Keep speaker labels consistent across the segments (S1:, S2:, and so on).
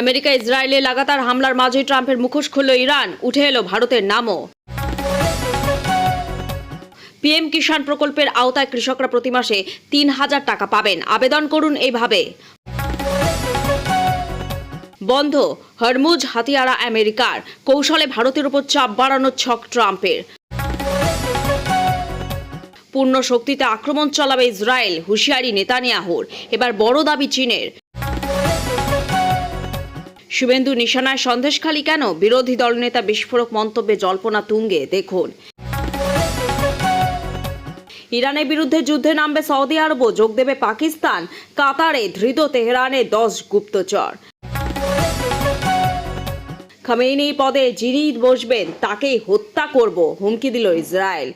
S1: America ইসরায়েলে লাগাতার হামলার মাঝে ট্রাম্পের মুখোশ খুলল ইরান, উঠে এলো ভারতের নামও। পিএম কিষাণ প্রকল্পের আওতায় কৃষকরা প্রতি মাসে ৩,০০০ টাকা পাবেন, আবেদন করুন এইভাবে। বন্ধ হরমুজ হাতিয়ারা আমেরিকার, কৌশলে ভারতের উপর চাপ বাড়ানোর ছক ট্রাম্পের। পূর্ণ শক্তিতে আক্রমণ চালাবে ইসরায়েল, হুঁশিয়ারি নেতানিয়াহুর। এবার বড় দাবি চীনের। শুভেন্দু নিশানায় সন্দেশখালী কেন? বিরোধী দলনেতা বিস্ফোরক মন্তব্যে জল্পনা তুঙ্গে, দেখুন। ইরানের বিরুদ্ধে যুদ্ধে নামবে সৌদি আরবও, যোগ দেবে পাকিস্তান। কাতারে ধৃত তেহরানে 10 গুপ্তচর। খামেনি পদে যিনি বসবেন তাকেই হত্যা করব, হুমকি দিল ইসরায়েল।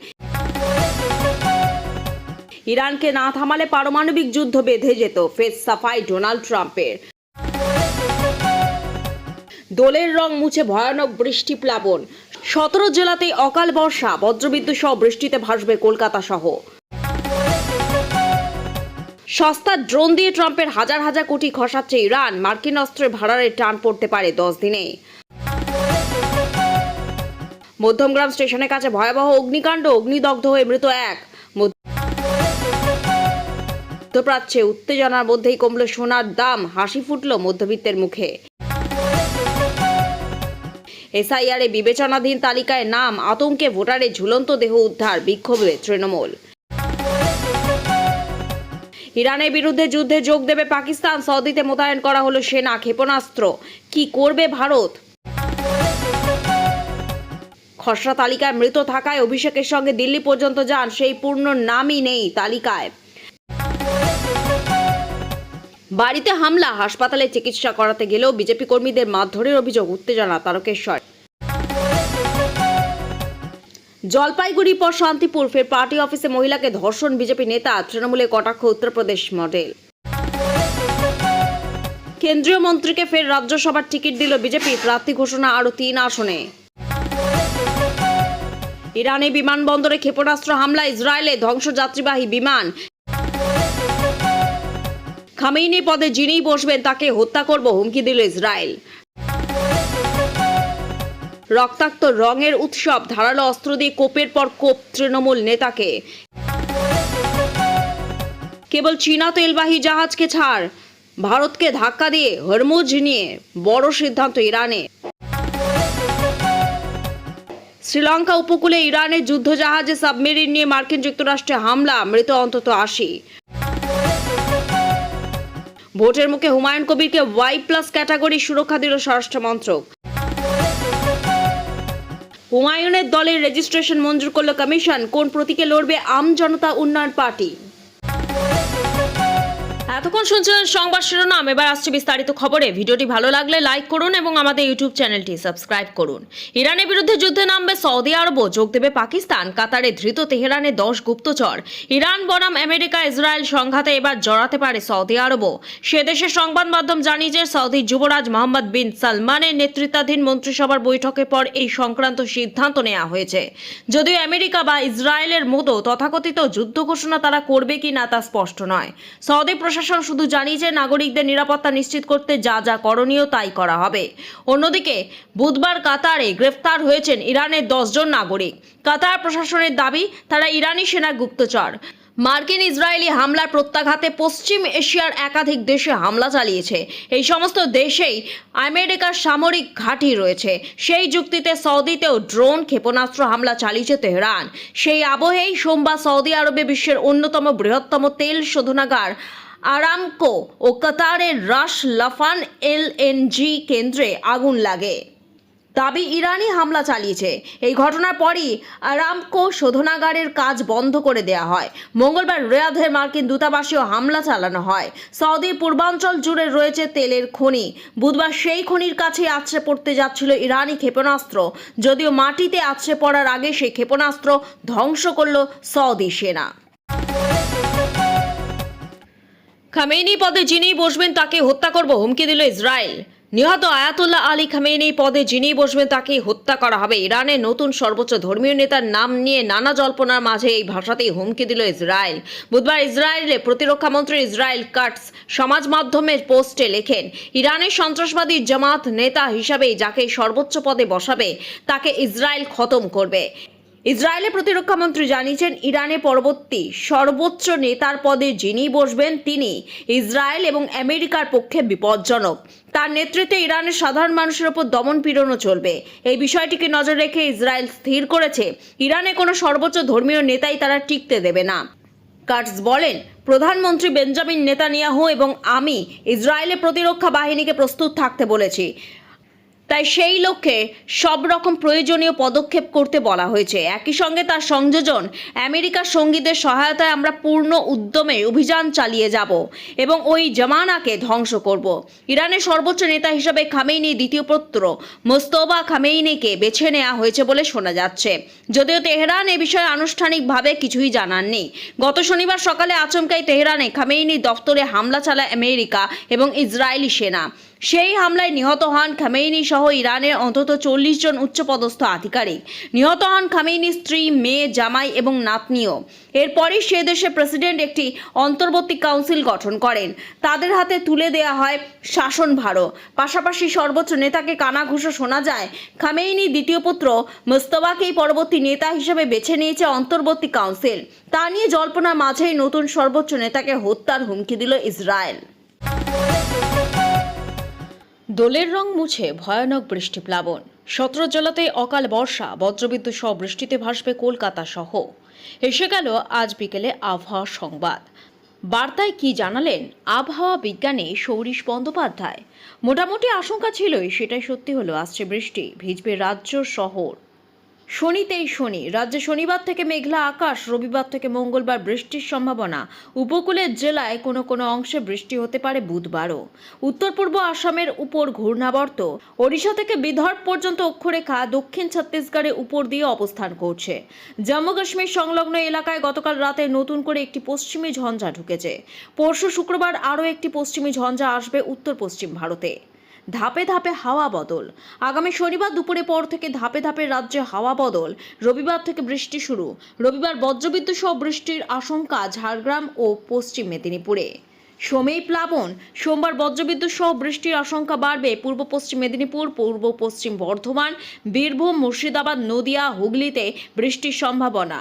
S1: ইরানকে না থামালে পারমাণবিক যুদ্ধ বেঁধে যেত, ফের সাফাই ডোনাল্ড ট্রাম্পের। দোলের রং মুছে ভয়ানক বৃষ্টি প্লাবন, 17 জেলাতেই অকাল বর্ষা, বজ্রবিদ্যুৎ সহ বৃষ্টিতে ভাসবে কলকাতা সহ। সস্তা ড্রোন দিয়ে ট্রাম্পের হাজার হাজার কোটি খসাচ্ছে ইরান, মার্কিন অস্ত্রের ভাড়ারে টান পড়তে পারে 10 দিনে। মধ্যমগ্রাম স্টেশনের কাছে ভয়াবহ অগ্নিকাণ্ড, অগ্নিদগ্ধ হয়ে মৃত এক। মধ্যপ্রাচ্যে উত্তেজনার মধ্যেই কমল সোনার দাম, হাসি ফুটল মধ্যবিত্তের মুখে। এসআইআরে বিবেচনাধীন তালিকায় নাম, আতঙ্কে ভোটারের ঝুলন্ত দেহ উদ্ধার, বিক্ষোভে তৃণমূল। ইরানের বিরুদ্ধে যুদ্ধে যোগ দেবে পাকিস্তান, সৌদিতে মোতায়েন করা হলো সেনা, ক্ষেপণাস্ত্র। কি করবে ভারত? খসড়া তালিকায় মৃত থাকায় অভিষেকের সঙ্গে দিল্লি পর্যন্ত যান, সেই পূর্ণ নামই নেই তালিকায়। বাড়িতে হামলা, হাসপাতালে চিকিৎসা করাতে গেলেও বিজেপি কর্মীদের মারধরের অভিযোগ, উত্তেজনা তারকেশ্বর। জলপাইগুড়ির পর শান্তিপুর, ফের পার্টি অফিসে মহিলাকে ধর্ষণ বিজেপি নেতা, তৃণমূলের কটাক্ষ উত্তরপ্রদেশ মডেল। কেন্দ্রীয় মন্ত্রীকে ফের রাজ্যসভার টিকিট দিল বিজেপি, প্রার্থী ঘোষণা আরও 3 আসনে। ইরানি বিমানবন্দরে ক্ষেপণাস্ত্র হামলা, ইসরায়েলে ধ্বংসযাত্রীবাহী বিমান। খামেনি পদে যিনি বসবেন তাকে হত্যা করব, হুমকি দিল ইসরায়েল। রক্তাক্ত রঙের উৎসব, ধারালো অস্ত্র দিয়ে কোপের পর কোপ তৃণমূল নেতাকে। কেবল চীনা তেলবাহী জাহাজকে ছাড়, ভারতকে ধাক্কা দিয়ে হরমুজ নিয়ে বড় সিদ্ধান্ত ইরানে। শ্রীলঙ্কা উপকূলে ইরানের যুদ্ধজাহাজে সাবমেরিন নিয়ে মার্কিন যুক্তরাষ্ট্রে হামলা, মৃত অন্তত 80। ভোটের মুখে হুমায়ুন কবিরকে Y+ ক্যাটাগরি সুরক্ষা দিল স্বরাষ্ট্র মন্ত্রক। হুমায়ুনের দলের রেজিস্ট্রেশন মঞ্জুর করল কমিশন, কোন প্রতীকে লড়বে আম জনতা উন্নয়ন পার্টি। এতক্ষণ শুনছিলেন সংবাদ শিরোনাম, এবার আসছে বিস্তারিত খবরে। ভিডিওটি ভালো লাগলে লাইক করুন এবং আমাদের ইউটিউব চ্যানেলটি সাবস্ক্রাইব করুন। ইরানের বিরুদ্ধে যুদ্ধে নামবে সৌদি আরবও, যোগ দেবে পাকিস্তান। কাতারে ধৃত তেহরানে 10 গুপ্তচর। ইরান বনাম আমেরিকা ইসরায়েল সংঘাতে এবার জড়াতে পারে সৌদি আরবও। সে দেশের সংবাদ মাধ্যম জানিয়েছে, সৌদি যুবরাজ মোহাম্মদ বিন সালমানের নেতৃত্বাধীন মন্ত্রিসভার বৈঠকের পর এই সংক্রান্ত সিদ্ধান্ত নেওয়া হয়েছে। যদিও আমেরিকা বা ইসরায়েলের মতো তথাকথিত যুদ্ধ ঘোষণা তারা করবে কিনা তা স্পষ্ট নয়। সৌদি প্রশাসন শুধু জানিয়েছে, নাগরিকদের নিরাপত্তা নিশ্চিত করতে যা যা করণীয় তাই করা হবে। অন্যদিকে বুধবার কাতারে গ্রেফতার হয়েছেন ইরানের 10 জন নাগরিক। কাতার প্রশাসনের দাবি, তারা ইরানি সেনার গুপ্তচর। মার্কিন ইসরায়েলি হামলার প্রত্যাঘাতে পশ্চিম এশিয়ার একাধিক দেশে হামলা চালিয়েছে। এই সমস্ত দেশেই আমেরিকার সামরিক ঘাঁটি রয়েছে। সেই যুক্তিতে সৌদিতেও ড্রোন ক্ষেপণাস্ত্র হামলা চালিয়েছে তেহরান। সেই আবহেই সোমবার সৌদি আরবে বিশ্বের অন্যতম বৃহত্তম তেল শোধনাগার আরামকো ও কাতারের রাস লাফান LNG কেন্দ্রে আগুন লাগে। দাবি, ইরানি হামলা চালিয়েছে। এই ঘটনার পরই আরামকো শোধনাগারের কাজ বন্ধ করে দেওয়া হয়। মঙ্গলবার রিয়াধের মার্কিন দূতাবাসেও হামলা চালানো হয়। সৌদির পূর্বাঞ্চল জুড়ে রয়েছে তেলের খনি। বুধবার সেই খনির কাছে আছড়ে পড়তে যাচ্ছিল ইরানি ক্ষেপণাস্ত্র। যদিও মাটিতে আছড়ে পড়ার আগে সেই ক্ষেপণাস্ত্র ধ্বংস করল সৌদি সেনা। খামেনি পদে যিনি বসবেন তাকে হত্যা করব, হুমকি দিল ইসরায়েল। নিহত আয়াতুল্লাহ আলী খামেনি পদে যিনি বসবেন তাকেই হত্যা করা হবে। ইরানের নতুন সর্বোচ্চ ধর্মীয় নেতার নাম নিয়ে নানা জল্পনার মাঝে এই ভাষাতেই হুমকি দিল ইসরায়েল। বুধবার ইসরায়েলের প্রতিরক্ষা মন্ত্রী ইসরায়েল কাটস সমাজ মাধ্যমের পোস্টে লেখেন, ইরানের সন্ত্রাসবাদী জামাত নেতা হিসাবেই যাকে সর্বোচ্চ পদে বসাবে তাকে ইসরায়েল খতম করবে। ইসরায়েলের প্রতিরক্ষা মন্ত্রী জানিয়েছেন, ইরানের পরবর্তী সর্বোচ্চ নেতার পদে যিনি বসবেন তিনি ইসরায়েল এবং আমেরিকার পক্ষে বিপজ্জনক। তার নেতৃত্বে ইরানের সাধারণ মানুষের ওপর দমন পীড়নও চলবে। এই বিষয়টিকে নজর রেখে ইসরায়েল স্থির করেছে, ইরানে কোনো সর্বোচ্চ ধর্মীয় নেতাই তারা টিকতে দেবে না। কাটস বলেন, প্রধানমন্ত্রী বেঞ্জামিন নেতানিয়াহু এবং আমি ইসরায়েলের প্রতিরক্ষা বাহিনীকে প্রস্তুত থাকতে বলেছি, তাই সেই লক্ষ্যে সব রকম প্রয়োজনীয় পদক্ষেপ করতে বলা হয়েছে। একই সঙ্গে তার সংযোজন আমেরিকার সঙ্গীদের সহায়তায় আমরা পূর্ণ উদ্যমে অভিযান চালিয়ে যাব এবং ওই জামানাকে ধ্বংস করব। ইরানের সর্বোচ্চ নেতা হিসেবে খামেইনির দ্বিতীয় পুত্র মোস্তফা খামেইনিকে বেছে নেওয়া হয়েছে বলে শোনা যাচ্ছে, যদিও তেহরান এ বিষয়ে আনুষ্ঠানিকভাবে কিছুই জানাননি। গত শনিবার সকালে আচমকাই তেহরানে খামেইনির দফতরে হামলা চালায় আমেরিকা এবং ইসরায়েলি সেনা। সেই হামলায় নিহত হন খামেইনি সহ ইরানের অন্তত 40 জন উচ্চপদস্থ আধিকারিক। নিহত হন খামেইনির স্ত্রী, মেয়ে, জামাই এবং নাতনিও। এরপরই সে দেশের প্রেসিডেন্ট একটি অন্তর্বর্তী কাউন্সিল গঠন করেন। তাদের হাতে তুলে দেয়া হয় শাসনভারও। পাশাপাশি সর্বোচ্চ নেতাকে কানাঘুষো শোনা যায়। খামেইনির দ্বিতীয় পুত্র মোস্তফাকেই পরবর্তী নেতা হিসেবে বেছে নিয়েছে অন্তর্বর্তী কাউন্সিল। তা নিয়ে জল্পনার মাঝেই নতুন সর্বোচ্চ নেতাকে হত্যার হুমকি দিল ইসরায়েল। দোলের রং মুছে ভয়ানক বৃষ্টি প্লাবন। 17 জেলাতে অকাল বর্ষা, বজ্রবিদ্যুৎ সহ বৃষ্টিতে ভাসবে কলকাতা সহ। এসে গেল আজ বিকেলে আবহাওয়া সংবাদ। বার্তায় কি জানালেন আবহাওয়া বিজ্ঞানী সৌরীশ বন্দ্যোপাধ্যায়? মোটামুটি আশঙ্কা ছিলই, সেটাই সত্যি হলো। আসছে বৃষ্টি, ভিজবে রাজ্য শহর। শনিতেই শনি, রাজ্যে শনিবার থেকে মেঘলা আকাশ, রবিবার থেকে মঙ্গলবার বৃষ্টির সম্ভাবনা। উপকূলের জেলায় কোনো কোনো অংশে বৃষ্টি হতে পারে বুধবারও। উত্তর পূর্ব আসামের উপর ঘূর্ণাবর্ত ওড়িশা থেকে বিদর্ভ পর্যন্ত অক্ষরেখা দক্ষিণ ছত্তিশগড়ের উপর দিয়ে অবস্থান করছে। জম্মু কাশ্মীর সংলগ্ন এলাকায় গতকাল রাতে নতুন করে একটি পশ্চিমী ঝঞ্ঝা ঢুকেছে। পরশু শুক্রবার আরও একটি পশ্চিমী ঝঞ্ঝা আসবে উত্তর পশ্চিম ভারতে। ধাপে ধাপে হাওয়া বদল। আগামী শনিবার দুপুরে পর থেকে ধাপে ধাপে রাজ্যে হাওয়া বদল। রবিবার থেকে বৃষ্টি শুরু। রবিবার বজ্রবিদ্যুৎ সহ বৃষ্টির আশঙ্কা ঝাড়গ্রাম ও পশ্চিম মেদিনীপুরে। সোমেই প্লাবন। সোমবার বজ্রবিদ্যুৎ সহ বৃষ্টির আশঙ্কা বাড়বে পূর্ব পশ্চিম মেদিনীপুর, পূর্ব পশ্চিম বর্ধমান, বীরভূম, মুর্শিদাবাদ, নদিয়া, হুগলিতে বৃষ্টির সম্ভাবনা।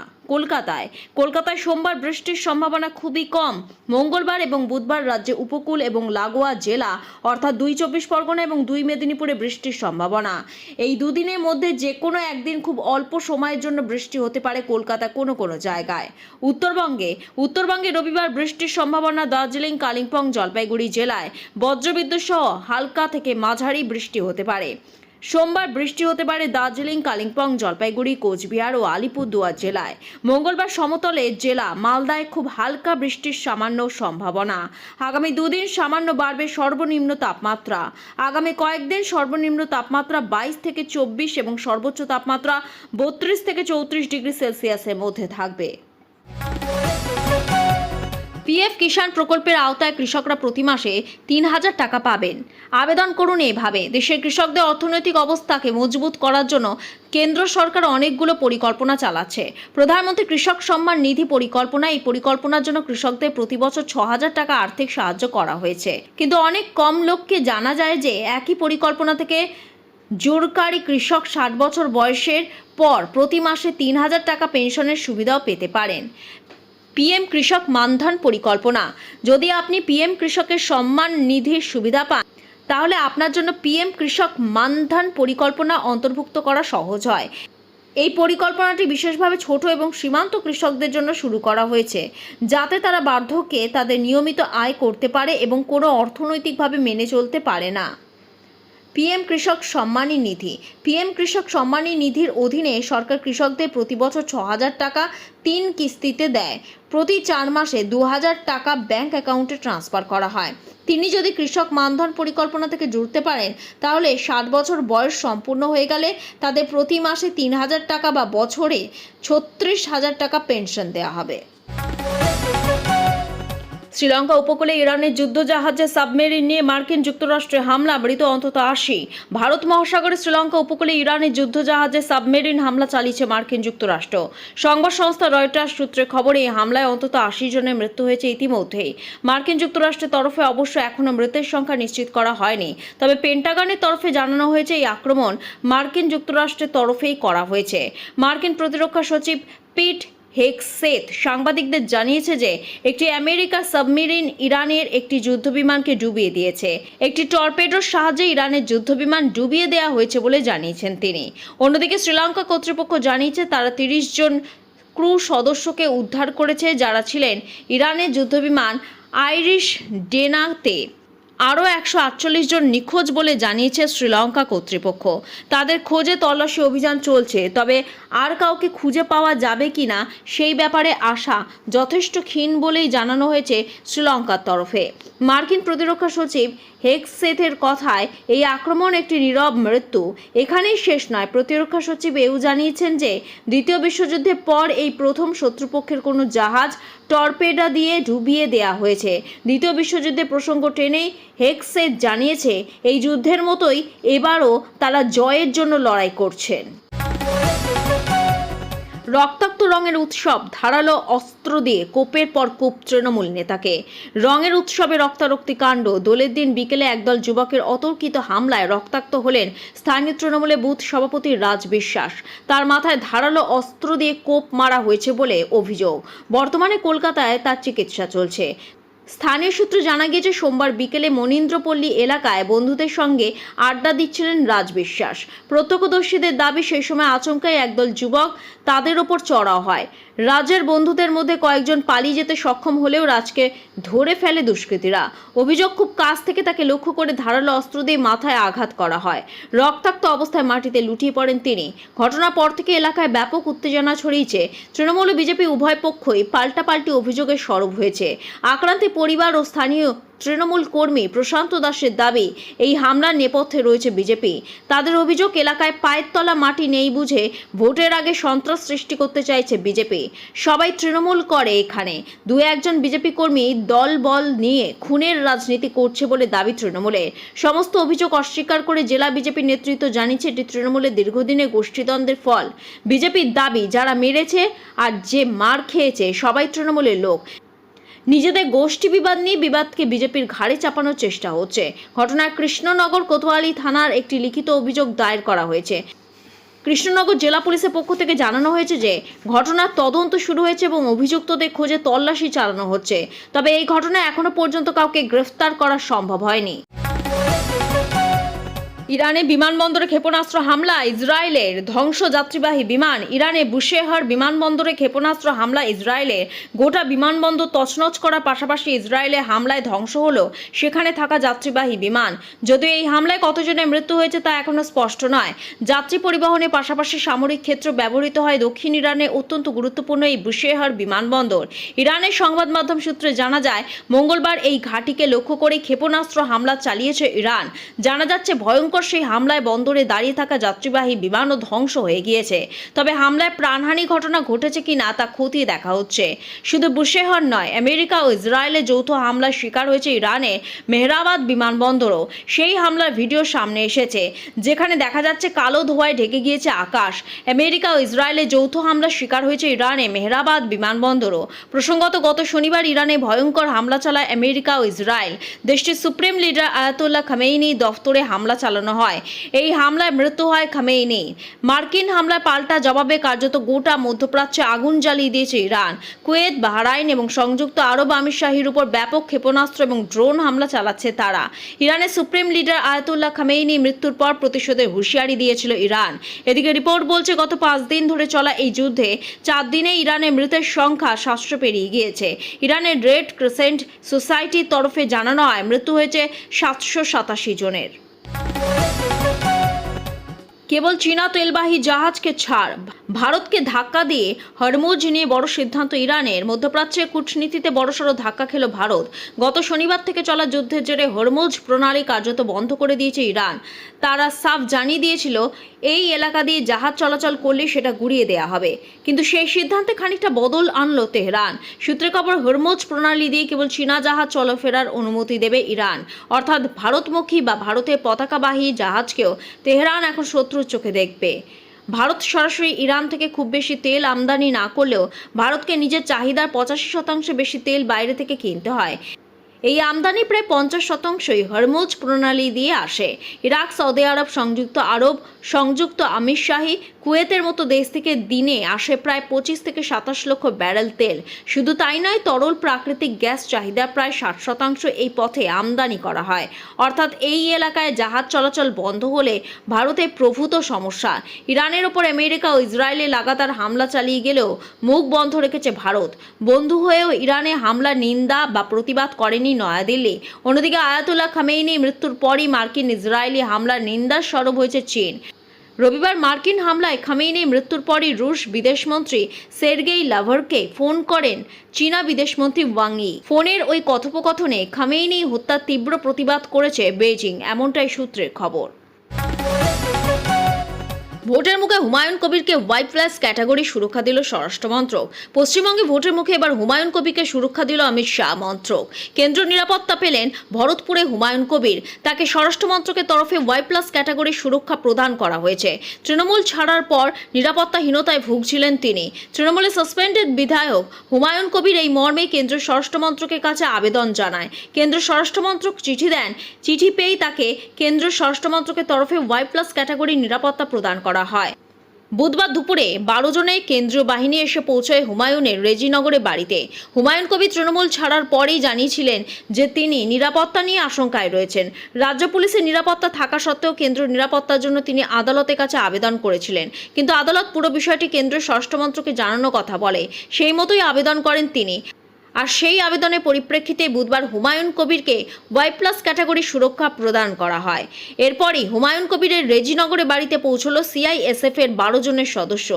S1: কলকাতায় সোমবার বৃষ্টির সম্ভাবনা খুবই কম। মঙ্গলবার এবং বুধবার রাজ্যে উপকূল এবং লাগোয়া জেলা অর্থাৎ 2 চব্বিশ পরগনা এবং 2 মেদিনীপুরে বৃষ্টির সম্ভাবনা। এই দুদিনের মধ্যে যে কোনো একদিন খুব অল্প সময়ের জন্য বৃষ্টি হতে পারে কলকাতা কোনো কোনো জায়গায়। উত্তরবঙ্গে রবিবার বৃষ্টির সম্ভাবনা। দার্জিলিং, কালিম্পং, জলপাইগুড়ি জেলায় বজ্রবিদ্যুৎ সহ হালকা থেকে মাঝারি বৃষ্টি হতে পারে। সোমবার বৃষ্টি হতে পারে দার্জিলিং, কালিম্পং, জলপাইগুড়ি, কোচবিহার ও আলিপুরদুয়ার জেলায়। মঙ্গলবার সমতলের জেলা মালদায় খুব হালকা বৃষ্টির সামান্য সম্ভাবনা। আগামী দুদিন সামান্য বাড়বে সর্বনিম্ন তাপমাত্রা। আগামী কয়েকদিন সর্বনিম্ন তাপমাত্রা 22 থেকে 24 এবং সর্বোচ্চ তাপমাত্রা 32 থেকে 34 ডিগ্রি সেলসিয়াসের মধ্যে থাকবে। পিএফ কিষাণ প্রকল্পের আওতায় কৃষকরা প্রতি মাসে 3000 টাকা পাবেন। আবেদন করুন এভাবে। দেশের কৃষকদের অর্থনৈতিক অবস্থাকে মজবুত করার জন্য কেন্দ্র সরকার অনেকগুলো পরিকল্পনা চালাচ্ছে। প্রধানমন্ত্রী কৃষক সম্মান নিধি পরিকল্পনা, এই পরিকল্পনার জন্য কৃষকদের প্রতি বছর 6000 টাকা আর্থিক সাহায্য করা হয়েছে। কিন্তু অনেক কম লোককে জানা যায় যে একই পরিকল্পনা থেকে জোরকারী কৃষক 60 বছর বয়সের পর প্রতি মাসে 3000 টাকা পেনশনের সুবিধাও পেতে পারেন। পিএম কৃষক মানধন পরিকল্পনা। যদি আপনি পিএম কৃষকের সম্মান নিধির সুবিধা পান তাহলে আপনার জন্য পিএম কৃষক মানধন পরিকল্পনা অন্তর্ভুক্ত করা সহজ হয়। এই পরিকল্পনাটি বিশেষভাবে ছোট এবং সীমান্ত কৃষকদের জন্য শুরু করা হয়েছে, যাতে তারা বার্ধক্যে তাদের নিয়মিত আয় করতে পারে এবং কোনো অর্থনৈতিকভাবে মেনে চলতে পারে না। পিএম কৃষক সম্মানী নিধি। পিএম কৃষক সম্মানী নিধির অধীনে সরকার কৃষকদের প্রতি বছর 6000 টাকা 3 কিস্তিতে দেয়। প্রতি 4 মাসে 2000 টাকা ব্যাংক অ্যাকাউন্টে ট্রান্সফার করা হয়। তিনি যদি কৃষক মানধন পরিকল্পনা থেকে জুড়তে পারেন তাহলে 60 বছর বয়স সম্পূর্ণ হয়ে গেলে তাদের প্রতি মাসে 3000 টাকা বা বছরে 36,000 টাকা পেনশন দেওয়া হবে। শ্রীলঙ্কা উপকূলে ইরানের যুদ্ধজাহাজে সাবমেরিন নিয়ে মার্কিন যুক্তরাষ্ট্রে হামলা, মৃত অন্তত ৮০। ভারত মহাসাগরে শ্রীলঙ্কা উপকূলে ইরানের যুদ্ধজাহাজে সাবমেরিন হামলা চালিয়েছে মার্কিন যুক্তরাষ্ট্র। সংবাদ সংস্থা রয়টার্স সূত্রে খবর, এই হামলায় অন্তত ৮০ জনের মৃত্যু হয়েছে ইতিমধ্যেই। মার্কিন যুক্তরাষ্ট্রের তরফে অবশ্য এখনও মৃতের সংখ্যা নিশ্চিত করা হয়নি, তবে পেন্টাগনের তরফে জানানো হয়েছে এই আক্রমণ মার্কিন যুক্তরাষ্ট্রের তরফেই করা হয়েছে। মার্কিন প্রতিরক্ষা সচিব পিট হেগসেথ সাংবাদিকদের জানিয়েছে যে একটি আমেরিকার সাবমেরিন ইরানের একটি যুদ্ধবিমানকে ডুবিয়ে দিয়েছে। একটি টর্পেডোর সাহায্যে ইরানের যুদ্ধবিমান ডুবিয়ে দেওয়া হয়েছে বলে জানিয়েছেন তিনি। অন্যদিকে শ্রীলঙ্কা কর্তৃপক্ষ জানিয়েছে তারা ৩০ জন ক্রু সদস্যকে উদ্ধার করেছে, যারা ছিলেন ইরানের যুদ্ধবিমান আইরিশ ডেনাতে। আরও ১৪৮ জন নিখোঁজ বলে জানিয়েছে শ্রীলঙ্কা কর্তৃপক্ষ। তাদের খোঁজে তল্লাশি অভিযান চলছে, তবে আর কাউকে খুঁজে পাওয়া যাবে কিনা সেই ব্যাপারে আশা যথেষ্ট ক্ষীণ বলেই জানানো হয়েছে শ্রীলঙ্কার তরফে। মার্কিন প্রতিরক্ষা সচিব হেগসেথের কথায়, এই আক্রমণ একটি নীরব মৃত্যু এখানেই শেষ নয়। প্রতিরক্ষা সচিব এও জানিয়েছেন যে দ্বিতীয় বিশ্বযুদ্ধের পর এই প্রথম শত্রুপক্ষের কোনো জাহাজ টর্পেডা দিয়ে ডুবিয়ে দেয়া হয়েছে। দ্বিতীয় বিশ্বযুদ্ধের প্রসঙ্গ টেনেই হেগসেথ জানিয়েছে, এই যুদ্ধের মতোই এবারও তারা জয়ের জন্য লড়াই করছেন। রক্তাক্ত রঙের উৎসব, ধারালো অস্ত্র দিয়ে কোপের পর কোপ তৃণমূল নেতাকে। রঙের উৎসবে রক্তারক্তি কাণ্ড। দোলের দিন বিকেলে একদল যুবকের অতর্কিত হামলায় রক্তাক্ত হলেন স্থানীয় তৃণমূলের বুথ সভাপতি রাজ বিশ্বাস। তার মাথায় ধারালো অস্ত্র দিয়ে কোপ মারা হয়েছে বলে অভিযোগ। বর্তমানে কলকাতায় তার চিকিৎসা চলছে। স্থানীয় সূত্রে জানা গিয়েছে, সোমবার বিকেলে মনীন্দ্রপল্লী এলাকায় বন্ধুদের সঙ্গে আড্ডা দিচ্ছিলেন রাজ বিশ্বাস। প্রত্যক্ষদর্শীদের দাবি, সেই সময় আচমকাই একদল যুবক তাদের ওপর চড়াও হয়। রাজের বন্ধুদের মধ্যে কয়েকজন পালিয়ে যেতে সক্ষম হলেও রাজকে ধরে ফেলে দুষ্কৃতীরা। অভিযোগ, খুব কাছ থেকে তাকে লক্ষ্য করে ধারালো অস্ত্র দিয়ে মাথায় আঘাত করা হয়। রক্তাক্ত অবস্থায় মাটিতে লুটিয়ে পড়েন তিনি। ঘটনার পর থেকে এলাকায় ব্যাপক উত্তেজনা ছড়িয়েছে। তৃণমূল ও বিজেপি উভয় পক্ষই পাল্টাপাল্টি অভিযোগের সরব হয়েছে। আক্রান্তের পরিবার ও স্থানীয় তৃণমূল কর্মী প্রশান্ত দাসের দাবি, এই হামলার নেপথ্যে রয়েছে বিজেপি। তাদের অভিযোগ, এলাকায় পায়ের তলা মাটি নেই বুঝে ভোটের আগে সন্ত্রাস সৃষ্টি করতে চাইছে বিজেপি। সবাই তৃণমূল করে, এখানে দু একজন বিজেপি কর্মী দল বল নিয়ে খুনের রাজনীতি করছে বলে দাবি তৃণমূলের। সমস্ত অভিযোগ অস্বীকার করে জেলা বিজেপি নেতৃত্ব জানিয়েছে এটি তৃণমূলের দীর্ঘদিনের গোষ্ঠীদ্বন্দ্বের ফল। বিজেপির দাবি, যারা মেরেছে আর যে মার খেয়েছে সবাই তৃণমূলের লোক। নিজেদের গোষ্ঠী বিবাদ নিয়ে বিবাদকে বিজেপির ঘাড়ে চাপানোর চেষ্টা হচ্ছে। ঘটনায় কৃষ্ণনগর কোতোয়ালি থানার একটি লিখিত অভিযোগ দায়ের করা হয়েছে। কৃষ্ণনগর জেলা পুলিশের পক্ষ থেকে জানানো হয়েছে যে ঘটনার তদন্ত শুরু হয়েছে এবং অভিযুক্তদের খোঁজে তল্লাশি চালানো হচ্ছে। তবে এই ঘটনায় এখনো পর্যন্ত কাউকে গ্রেফতার করা সম্ভব হয়নি। ইরানে বিমানবন্দরে ক্ষেপণাস্ত্র হামলা, ইসরায়েলের ধ্বংস যাত্রীবাহী বিমান। ইরানে বুশেহর বিমানবন্দরে ক্ষেপণাস্ত্র হামলা, ইসরায়েলের গোটা বিমানবন্দর তছনছ করার পাশাপাশি ইসরায়েলের হামলায় ধ্বংস হলো সেখানে থাকা যাত্রীবাহী বিমান। যদিও এই হামলায় কতজনের মৃত্যু হয়েছে তা এখনো স্পষ্ট নয়। যাত্রী পরিবহনের পাশাপাশি সামরিক ক্ষেত্র ব্যবহৃত হয় দক্ষিণ ইরানে অত্যন্ত গুরুত্বপূর্ণ এই বুশেহর বিমানবন্দর। ইরানের সংবাদ মাধ্যম সূত্রে জানা যায়, মঙ্গলবার এই ঘাঁটিকে লক্ষ্য করে ক্ষেপণাস্ত্র হামলা চালিয়েছে ইরান। জানা যাচ্ছে, ভয়ঙ্কর সেই হামলায় বন্দরে দাঁড়িয়ে থাকা যাত্রীবাহী বিমানও ধ্বংস হয়ে গিয়েছে। তবে হামলায় প্রাণহানি ঘটনা ঘটেছে কিনা তা খতিয়ে দেখা হচ্ছে। শুধু বুশেহর নয়, আমেরিকা ও ইসরায়েলের যৌথ হামলার শিকার হয়েছে ইরানের মেহরাবাদ বিমানবন্দরও। সেই হামলার ভিডিও সামনে এসেছে, যেখানে দেখা যাচ্ছে কালো ধোঁয়ায় ঢেকে গিয়েছে আকাশ। আমেরিকা ও ইসরায়েলের যৌথ হামলার শিকার হয়েছে ইরানের মেহরাবাদ বিমানবন্দরও। প্রসঙ্গত, গত শনিবার ইরানে ভয়ঙ্কর হামলা চালায় আমেরিকা ও ইসরায়েল। দেশটির সুপ্রিম লিডার আয়াতুল্লাহ খামেইনি দফতরে হামলা চালানো হয়। এই হামলায় মৃত্যু হয় খামেইনির। মার্কিন হামলায় পাল্টা জবাবে কার্যত গোটা মধ্যপ্রাচ্যে আগুন জ্বালিয়ে দিয়েছে ইরান। কুয়েত, বাহরাইন এবং সংযুক্ত আরব আমিরশাহীর উপর ব্যাপক ক্ষেপণাস্ত্র এবং ড্রোন হামলা চালাচ্ছে তারা। ইরানের সুপ্রিম লিডার আয়াতুল্লাহ খামেইনি মৃত্যুর পর প্রতিশোধের হুঁশিয়ারি দিয়েছিল ইরান। এদিকে রিপোর্ট বলছে, গত 5 দিন ধরে চলা এই যুদ্ধে 4 দিনে ইরানের মৃতের সংখ্যা 700 পেরিয়ে গিয়েছে। ইরানের রেড ক্রিসেন্ট সোসাইটির তরফে জানানো হয়, মৃত্যু হয়েছে 787 জনের। কেবল চীনা তেলবাহী জাহাজকে ছাড়, ভারতকে ধাক্কা দিয়ে হরমুজ নিয়ে বড় সিদ্ধান্ত ইরানের। মধ্যপ্রাচ্যের কূটনীতিতে বড়সড় ধাক্কা খেল ভারত। গত শনিবার থেকে চলা যুদ্ধের জেরে হরমুজ প্রণালী কার্যত বন্ধ করে দিয়েছে ইরান। তারা সাফ জানিয়ে দিয়েছিল এই এলাকা দিয়ে জাহাজ চলাচল করলে সেটা গুড়িয়ে দেওয়া হবে, কিন্তু সেই সিদ্ধান্তে খানিকটা বদল আনলো তেহরান। সূত্রে খবর, হরমুজ প্রণালী দিয়ে কেবল চীনা জাহাজ চলাফেরার অনুমতি দেবে ইরান, অর্থাৎ ভারতমুখী বা ভারতের পতাকাবাহী জাহাজকেও তেহরান এখন শত্রুর চোখে দেখবে। ভারত সরাসরি ইরান থেকে খুব বেশি তেল আমদানি না করলেও ভারতকে নিজের চাহিদার 85% বেশি তেল বাইরে থেকে কিনতে হয়। এই আমদানি প্রায় 50%ই হরমুজ প্রণালী দিয়ে আসে। ইরাক, সৌদি আরব, সংযুক্ত আমিরশাহী, কুয়েতের মতো দেশ থেকে দিনে আসে প্রায় 25 থেকে 27 লক্ষ ব্যারেল তেল। শুধু তাই নয়, তরল প্রাকৃতিক গ্যাস চাহিদা প্রায় 60% এই পথে আমদানি করা হয়। অর্থাৎ এই এলাকায় জাহাজ চলাচল বন্ধ হলে ভারতের প্রভূত সমস্যা। ইরানের ওপর আমেরিকা ও ইসরায়েলে লাগাতার হামলা চালিয়ে গেলেও মুখ বন্ধ রেখেছে ভারত। বন্ধু হয়েও ইরানে হামলার নিন্দা বা প্রতিবাদ করেনি নয়াদিল্লি। অন্যদিকে আয়াতুল্লাহ খামেনি মৃত্যুর পরই মার্কিন ইসরায়েলি হামলার নিন্দার সরব হয়েছে চীন। রবিবার মার্কিন হামলায় খামেনি মৃত্যুর পরই রুশ বিদেশমন্ত্রী সের্গেই লাভরভকে ফোন করেন চীনা বিদেশমন্ত্রী ওয়াং ই। ফোনের ওই কথোপকথনে খামেনি হত্যার তীব্র প্রতিবাদ করেছে বেইজিং, এমনটাই সূত্রের খবর। ভোটের মুখে হুমায়ুন কবিরকে হোয়াইট ফ্ল্যাগ ক্যাটাগরি সুরক্ষা দিল স্বরাষ্ট্র মন্ত্রক। পশ্চিমবঙ্গে ভোটের মুখে এবার হুমায়ুন কবিরকে সুরক্ষা দিল অমিত শাহ মন্ত্রক। কেন্দ্রীয় নিরাপত্তা পেলেন ভরতপুরে হুমায়ুন কবির। তাকে স্বরাষ্ট্র মন্ত্রকের তরফে হোয়াইট ফ্ল্যাগ ক্যাটাগরি সুরক্ষা প্রদান করা হয়েছে। তৃণমূল ছাড়ার পর নিরাপত্তাহীনতায় ভুগছিলেন তিনি। তৃণমূলের সাসপেন্ডেড বিধায়ক হুমায়ুন কবির এই মর্মে কেন্দ্রীয় স্বরাষ্ট্র মন্ত্রকের কাছে আবেদন জানায়। কেন্দ্রীয় স্বরাষ্ট্র মন্ত্রক চিঠি দেন। চিঠি পেয়েই তাকে কেন্দ্রীয় স্বরাষ্ট্র মন্ত্রকের তরফে হোয়াইট ফ্ল্যাগ ক্যাটাগরি নিরাপত্তা প্রদান করা হয়। বুধবার দুপুরে 12 জনের কেন্দ্রীয় বাহিনী এসে পৌঁছয় হুমায়ুনের রেজিনগরে বাড়িতে। হুমায়ুন কবির তৃণমূল ছাড়ার পরেই জানিয়েছিলেন যে তিনি নিরাপত্তা নিয়ে আশঙ্কায় রয়েছেন। রাজ্য পুলিশের নিরাপত্তা থাকা সত্ত্বেও কেন্দ্রীয় নিরাপত্তার জন্য তিনি আদালতের কাছে আবেদন করেছিলেন, কিন্তু আদালত পুরো বিষয়টি কেন্দ্রীয় স্বরাষ্ট্র মন্ত্রকে জানানোর কথা বলে। সেই মতোই আবেদন করেন তিনি। আর সেই আবেদনের পরিপ্রেক্ষিতে বুধবার হুমায়ুন কবিরকে ওয়াই প্লাস ক্যাটাগরি সুরক্ষা প্রদান করা হয়। এরপরই হুমায়ুন কবিরের রেজিনগরে বাড়িতে পৌঁছল সিআইএসএফ এর 12 জনের সদস্য।